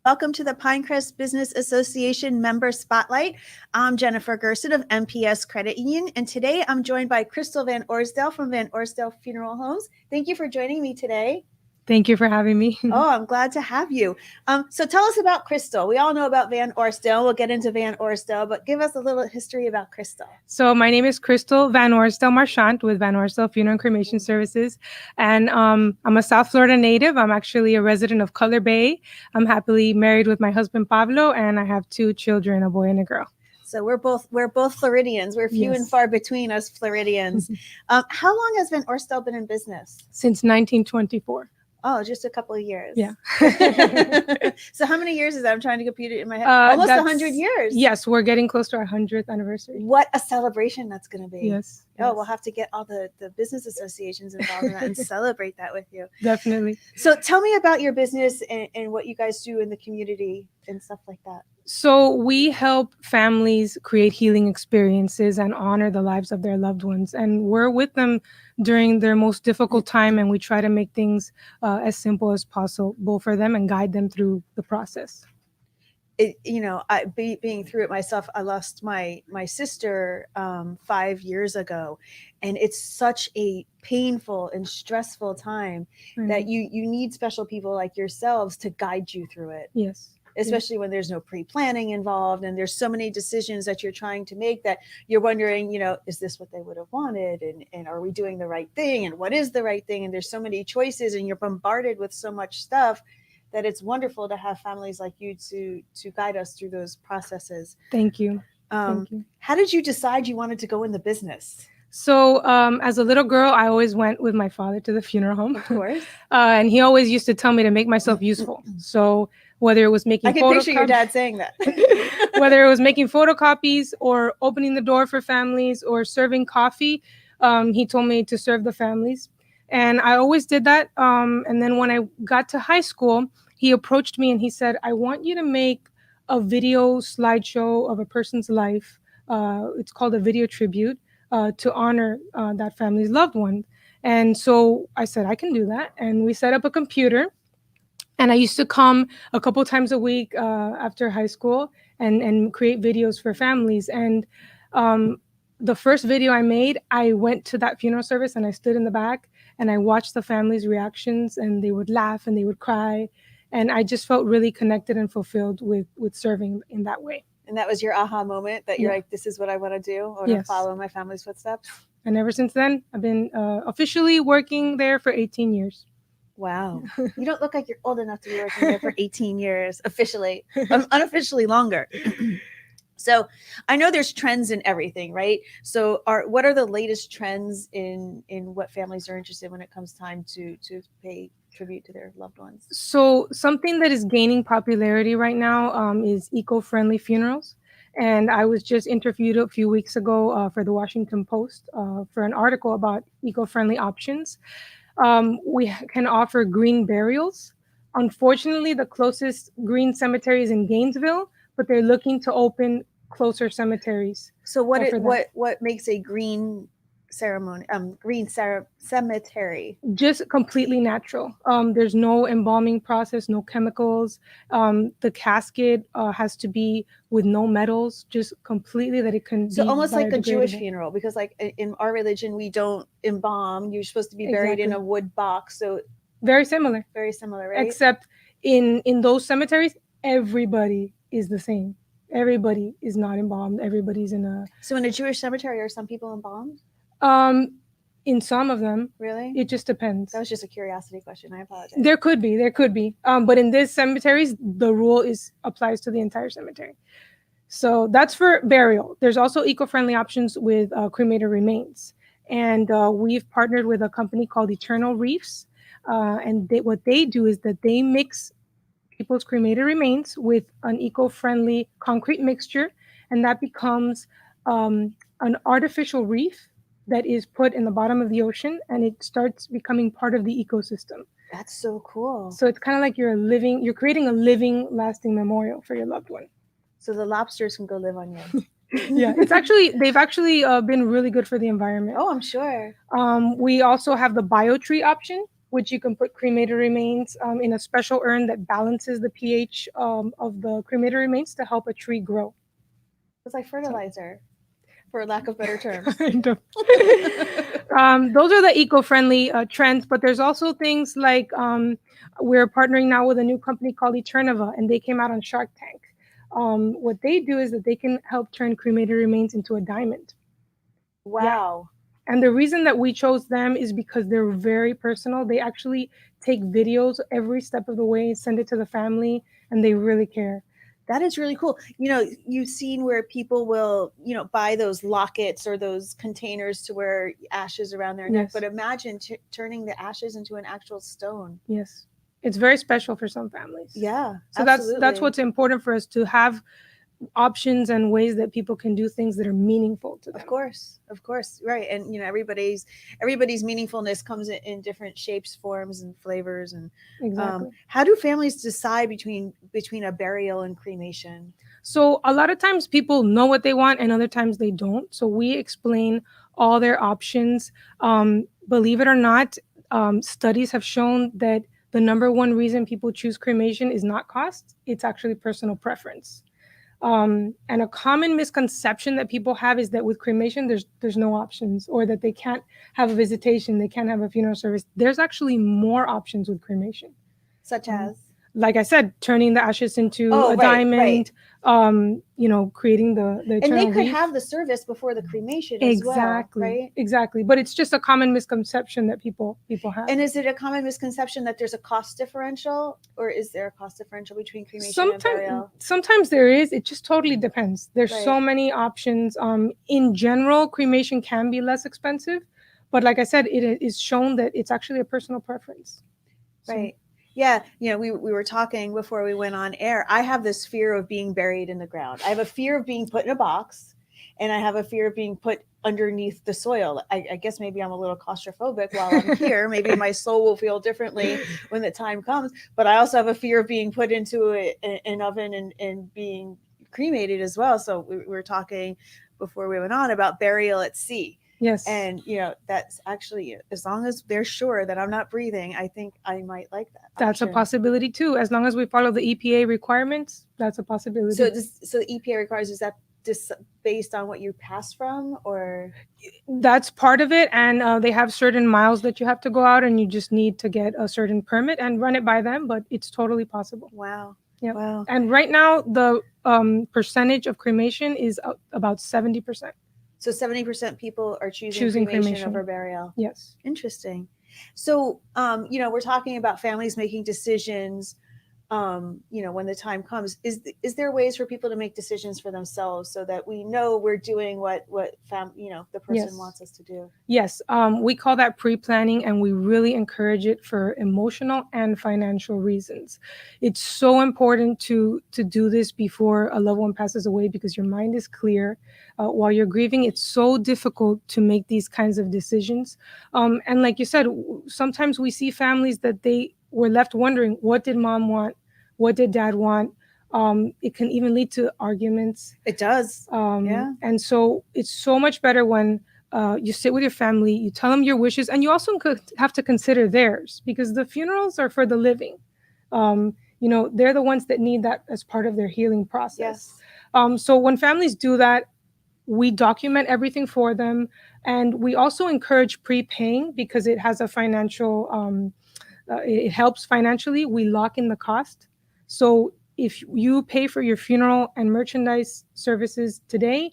Welcome to the Pinecrest Business Association Member Spotlight. I'm Jennifer Gerson of MPS Credit Union, and today I'm joined by Crystal Van Orsdel from Van Orsdel Funeral Homes. Thank you for joining me today. Thank you for having me. Oh, I'm glad to have you. So tell us about Crystal. We all know about Van Orsdel. We'll get into Van Orsdel, but give us a little history about Crystal. So my name is Crystal Van Orsdel Marchant with Van Orsdel Funeral and Cremation Services. And I'm a South Florida native. I'm actually a resident of Cutler Bay. I'm happily married with my husband, Pablo, and I have 2 children, a boy and a girl. So we're both Floridians. We're few and far between us Floridians. How long has Van Orsdel been in business? Since 1924. Oh, just a couple of years. Yeah. So how many years is that? I'm trying to compute it in my head. Almost 100 years. Yes, we're getting close to our 100th anniversary. What a celebration that's going to be. Yes. Oh, we'll have to get all the business associations involved in that and celebrate that with you. Definitely. So tell me about your business and what you guys do in the community and stuff like that. So we help families create healing experiences and honor the lives of their loved ones. And we're with them during their most difficult time, and we try to make things as simple as possible for them and guide them through the process. Being through it myself, I lost my sister 5 years ago, and it's such a painful and stressful time that you need special people like yourselves to guide you through it. Yes. Especially when there's no pre-planning involved and there's so many decisions that you're trying to make that you're wondering, is this what they would have wanted? And are we doing the right thing? And what is the right thing? And there's so many choices and you're bombarded with so much stuff that it's wonderful to have families like you to guide us through those processes. Thank you. Thank you. How did you decide you wanted to go in the business? So as a little girl, I always went with my father to the funeral home. Of course. And he always used to tell me to make myself useful. So whether it was making I can picture your dad saying that. Whether it was making photocopies or opening the door for families or serving coffee, he told me to serve the families. And I always did that. And then when I got to high school, he approached me and he said, I want you to make a video slideshow of a person's life. It's called a video tribute to honor that family's loved one. And so I said, I can do that. And we set up a computer. And I used to come a couple times a week after high school and create videos for families. And the first video I made, I went to that funeral service and I stood in the back and I watched the families' reactions, and they would laugh and they would cry. And I just felt really connected and fulfilled with serving in that way. And that was your aha moment that you're like, this is what I want to do. I want to follow my family's footsteps. And ever since then, I've been officially working there for 18 years. Wow. You don't look like you're old enough to be working there for 18 years, officially, unofficially longer. So I know there's trends in everything, right? So what are the latest trends in what families are interested in when it comes time to pay tribute to their loved ones? So something that is gaining popularity right now is eco-friendly funerals. And I was just interviewed a few weeks ago for the Washington Post for an article about eco-friendly options. We can offer green burials. Unfortunately, the closest green cemetery is in Gainesville, but they're looking to open closer cemeteries. So what makes a green ceremony, cemetery? Just completely natural. There's no embalming process, no chemicals. The casket has to be with no metals, just completely that it can be. So almost like a Jewish funeral, because like in our religion, we don't embalm. You're supposed to be buried in a wood box. So very similar, right? Except in those cemeteries, everybody is the same. Everybody is not embalmed. Everybody's in a. So in a Jewish cemetery, are some people embalmed? In some of them. Really? It just depends. That was just a curiosity question. I apologize. There could be. But in these cemeteries, the rule applies to the entire cemetery. So that's for burial. There's also eco-friendly options with cremated remains. And we've partnered with a company called Eternal Reefs. And what they do is that they mix people's cremated remains with an eco-friendly concrete mixture, and that becomes an artificial reef that is put in the bottom of the ocean, and it starts becoming part of the ecosystem. That's so cool. So it's kind of like you're creating a living, lasting memorial for your loved one. So the lobsters can go live on you. Yeah, they've actually been really good for the environment. Oh, I'm sure. We also have the BioTree option, which you can put cremated remains in a special urn that balances the pH of the cremated remains to help a tree grow. It's like fertilizer, for lack of better terms. Kind of. Those are the eco-friendly trends, but there's also things like we're partnering now with a new company called Eternova, and they came out on Shark Tank. What they do is that they can help turn cremated remains into a diamond. Wow. Yeah. And the reason that we chose them is because they're very personal. They actually take videos every step of the way, send it to the family, and they really care. That is really cool. You've seen where people will, buy those lockets or those containers to wear ashes around their neck. Yes. But imagine turning the ashes into an actual stone. Yes. It's very special for some families. Yeah. So absolutely. that's what's important for us, to have options and ways that people can do things that are meaningful to them. Of course, right. And everybody's meaningfulness comes in different shapes, forms, and flavors. And Exactly. How do families decide between a burial and cremation? So a lot of times people know what they want, and other times they don't. So we explain all their options. Believe it or not, studies have shown that the number one reason people choose cremation is not cost; it's actually personal preference. And a common misconception that people have is that with cremation, there's no options, or that they can't have a visitation, they can't have a funeral service. There's actually more options with cremation. Such as? Like I said, turning the ashes into a diamond, creating the and eternal they could wreath. have the service before the cremation as well, right? Exactly. But it's just a common misconception that people have. And is it a common misconception that there's a cost differential, or is there a cost differential between cremation and burial? Sometimes there is. It just totally depends. There's Right. so many options. In general, cremation can be less expensive, but like I said, it is shown that it's actually a personal preference. Right. Yeah, we were talking before we went on air. I have this fear of being buried in the ground. I have a fear of being put in a box, and I have a fear of being put underneath the soil. I guess maybe I'm a little claustrophobic while I'm here. Maybe my soul will feel differently when the time comes. But I also have a fear of being put into an oven and being cremated as well. So we were talking before we went on about burial at sea. Yes. And, that's actually, as long as they're sure that I'm not breathing, I think I might like that. That's a possibility too. As long as we follow the EPA requirements, that's a possibility. So the EPA requires, is that just based on what you passed from, or? That's part of it. And they have certain miles that you have to go out, and you just need to get a certain permit and run it by them, but it's totally possible. Wow. Yeah. Wow. And right now, the percentage of cremation is about 70%. So 70% people are choosing cremation over burial. Yes. Interesting. So, we're talking about families making decisions, when the time comes. Is there ways for people to make decisions for themselves so that we know we're doing what the person wants us to do? Yes. We call that pre-planning, and we really encourage it for emotional and financial reasons. It's so important to do this before a loved one passes away, because your mind is clear. While you're grieving, it's so difficult to make these kinds of decisions. And like you said, sometimes we see families that they were left wondering, what did mom want? What did dad want? It can even lead to arguments. It does. Yeah. And so it's so much better when you sit with your family, you tell them your wishes, and you also have to consider theirs, because the funerals are for the living. They're the ones that need that as part of their healing process. Yes. So when families do that, we document everything for them, and we also encourage prepaying, because it has a financial, it helps financially. We lock in the cost. So if you pay for your funeral and merchandise services today,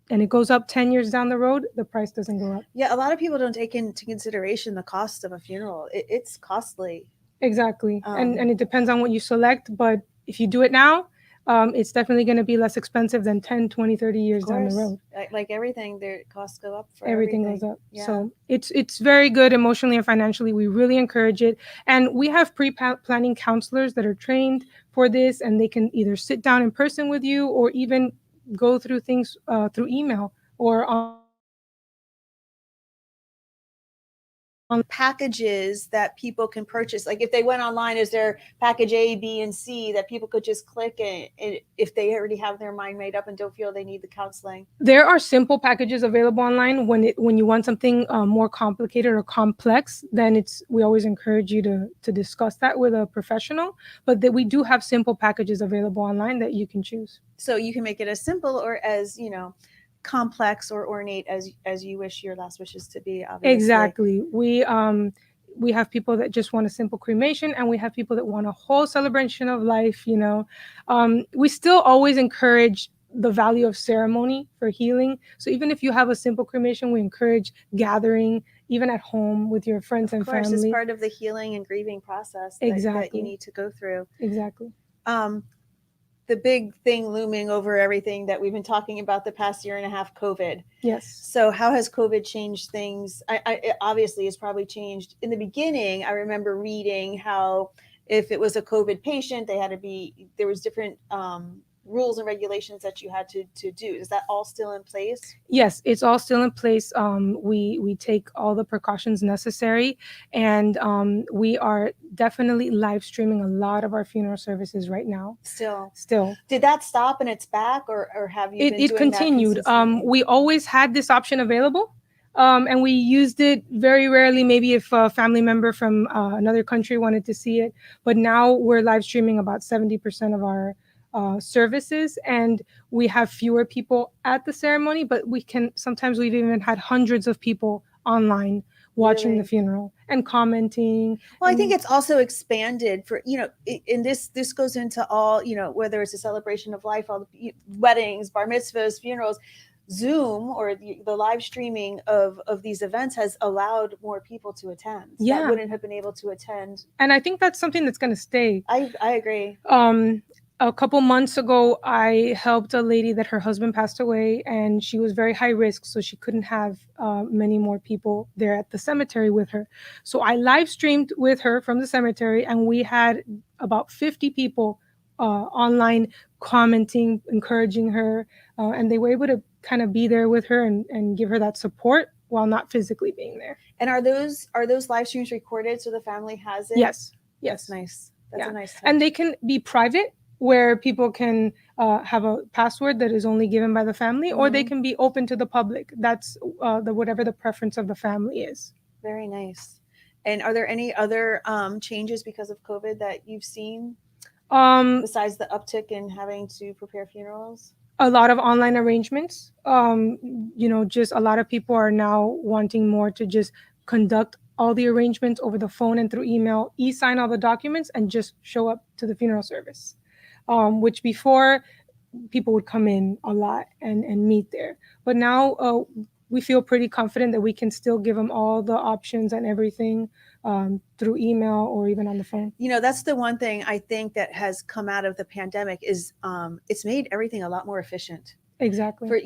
and it goes up 10 years down the road, the price doesn't go up. Yeah, a lot of people don't take into consideration the cost of a funeral. It's costly. Exactly. And it depends on what you select, but if you do it now, it's definitely going to be less expensive than 10, 20, 30 years down the road. Like everything, their costs go up for everything goes up. Yeah. So it's very good emotionally and financially. We really encourage it. And we have pre-planning counselors that are trained for this, and they can either sit down in person with you, or even go through things through email or packages that people can purchase? Like if they went online, is there package A, B, and C that people could just click and if they already have their mind made up and don't feel they need the counseling? There are simple packages available online. When you want something more complicated or complex, then we always encourage you to discuss that with a professional. But that we do have simple packages available online that you can choose. So you can make it as simple or as, complex or ornate as you wish your last wishes to be, obviously. Exactly. We have people that just want a simple cremation, and we have people that want a whole celebration of life. We still always encourage the value of ceremony for healing. So even if you have a simple cremation, we encourage gathering, even at home with your friends and family. Of course, it's part of the healing and grieving process that you need to go through. Exactly. The big thing looming over everything that we've been talking about the past year and a half, COVID. Yes. So how has COVID changed things? It obviously has probably changed. In the beginning, I remember reading how if it was a COVID patient, there was different rules and regulations that you had to do. Is that all still in place? Yes, it's all still in place. We take all the precautions necessary, and we are definitely live streaming a lot of our funeral services right now. Still. Did that stop and it's back, or have you been doing it continued. That we always had this option available. And we used it very rarely, maybe if a family member from another country wanted to see it. But now we're live streaming about 70% of our services, and we have fewer people at the ceremony, but sometimes we've even had hundreds of people online watching the funeral and commenting. Well, I think it's also expanded for, and this goes into all, whether it's a celebration of life, all the weddings, bar mitzvahs, funerals. Zoom or the live streaming of these events has allowed more people to attend that wouldn't have been able to attend. And I think that's something that's going to stay. I agree. A couple months ago, I helped a lady that her husband passed away, and she was very high risk, so she couldn't have many more people there at the cemetery with her. So I live streamed with her from the cemetery, and we had about 50 people online commenting, encouraging her, and they were able to kind of be there with her and give her that support while not physically being there. And are those live streams recorded so the family has it? Yes. That's nice. That's a nice touch. And they can be private, where people can have a password that is only given by the family, or they can be open to the public. That's whatever the preference of the family is. Very nice. And are there any other changes because of COVID that you've seen besides the uptick in having to prepare funerals? A lot of online arrangements. Just a lot of people are now wanting more to just conduct all the arrangements over the phone and through email, e-sign all the documents, and just show up to the funeral service. Which before people would come in a lot and meet there. But now we feel pretty confident that we can still give them all the options and everything through email or even on the phone. That's the one thing I think that has come out of the pandemic is it's made everything a lot more efficient. Exactly. For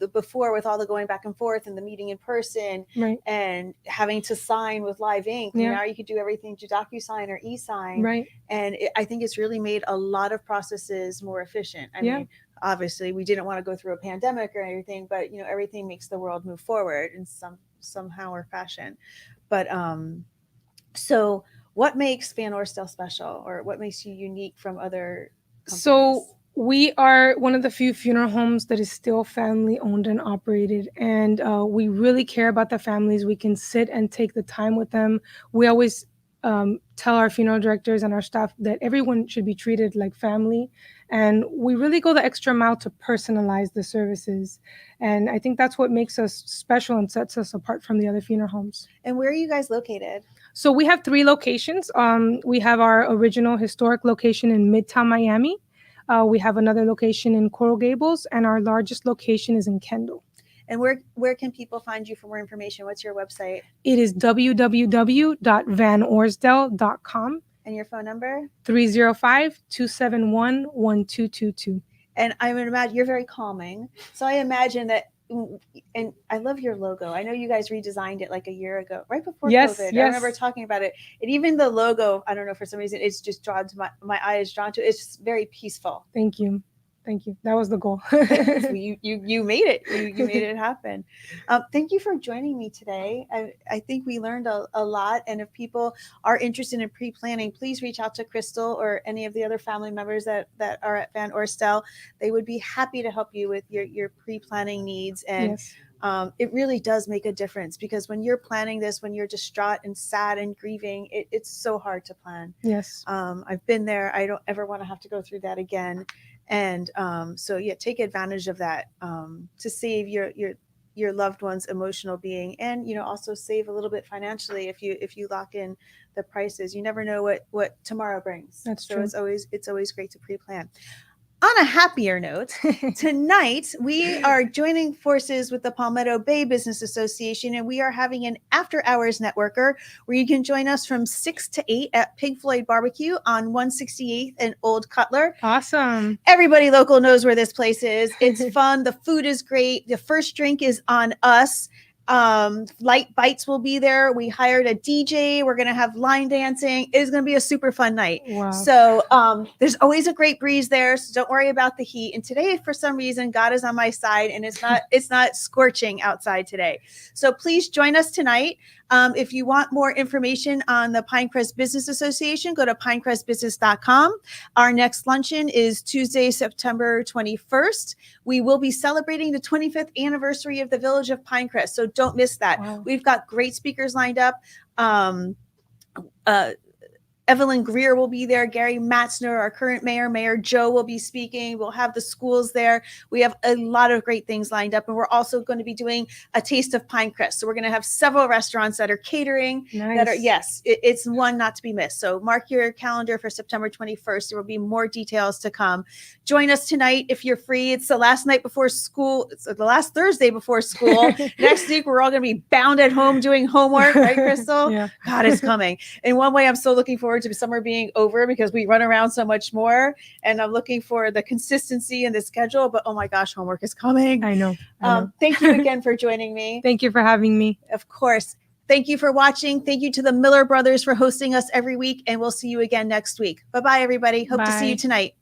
before, with all the going back and forth and the meeting in person, right, and having to sign with live ink, now you could do everything to DocuSign or e-sign, right? And I think it's really made a lot of processes more efficient. I mean, obviously, we didn't want to go through a pandemic or anything, but everything makes the world move forward in somehow or fashion. But so what makes Van Orsdel special, or what makes you unique from other companies? So we are one of the few funeral homes that is still family owned and operated, and we really care about the families. We can sit and take the time with them. We always tell our funeral directors and our staff that everyone should be treated like family, and we really go the extra mile to personalize the services. And I think that's what makes us special and sets us apart from the other funeral homes. And where are you guys located? So we have 3 locations. We have our original historic location in Midtown Miami. We have another location in Coral Gables, and our largest location is in Kendall. And where can people find you for more information? What's your website? It is www.vanorsdel.com. And your phone number? 305-271-1222. And I would imagine you're very calming. So I imagine that, and I love your logo. I know you guys redesigned it like a year ago, right before COVID. I remember talking about it. And even the logo, I don't know, for some reason, it's just drawn to my eye is drawn to it. It's just very peaceful. Thank you. Thank you. That was the goal. You made it. You made it happen. Thank you for joining me today. I think we learned a lot. And if people are interested in pre-planning, please reach out to Crystal or any of the other family members that are at Van Orsdel. They would be happy to help you with your pre-planning needs. And Yes. It really does make a difference, because when you're planning this, when you're distraught and sad and grieving, it's so hard to plan. Yes. I've been there. I don't ever want to have to go through that again. And so yeah, take advantage of that to save your loved one's emotional being, and also save a little bit financially if you lock in the prices. You never know what tomorrow brings. That's so true. It's always great to pre-plan. On a happier note, tonight we are joining forces with the Palmetto Bay Business Association, and we are having an after-hours networker where you can join us from 6 to 8 at Pig Floyd Barbecue on 168th and Old Cutler. Awesome. Everybody local knows where this place is. It's fun. The food is great. The first drink is on us. Light Bites will be there. We hired a DJ. We're going to have line dancing. It's going to be a super fun night. Wow. So there's always a great breeze there, so don't worry about the heat. And today, for some reason, God is on my side, and it's not scorching outside today. So please join us tonight. If you want more information on the Pinecrest Business Association, go to pinecrestbusiness.com. Our next luncheon is Tuesday, September 21st. We will be celebrating the 25th anniversary of the Village of Pinecrest, so don't miss that. Wow. We've got great speakers lined up. Evelyn Greer will be there. Gary Matzner, our current Mayor Joe, will be speaking. We'll have the schools there. We have a lot of great things lined up. And we're also going to be doing a taste of Pinecrest. So we're going to have several restaurants that are catering. Nice. It's one not to be missed. So mark your calendar for September 21st. There will be more details to come. Join us tonight if you're free. It's the last night before school. It's the last Thursday before school. Next week, we're all going to be bound at home doing homework, right, Crystal? Yeah. God, it's coming. In one way, I'm so looking forward to summer being over, because we run around so much more, and I'm looking for the consistency in the schedule. But oh my gosh, homework is coming. I know. Thank you again for joining me. Thank you for having me. Of course. Thank you for watching. Thank you to the Miller brothers for hosting us every week, and we'll see you again next week. Bye-bye, everybody. Hope to see you Bye. tonight.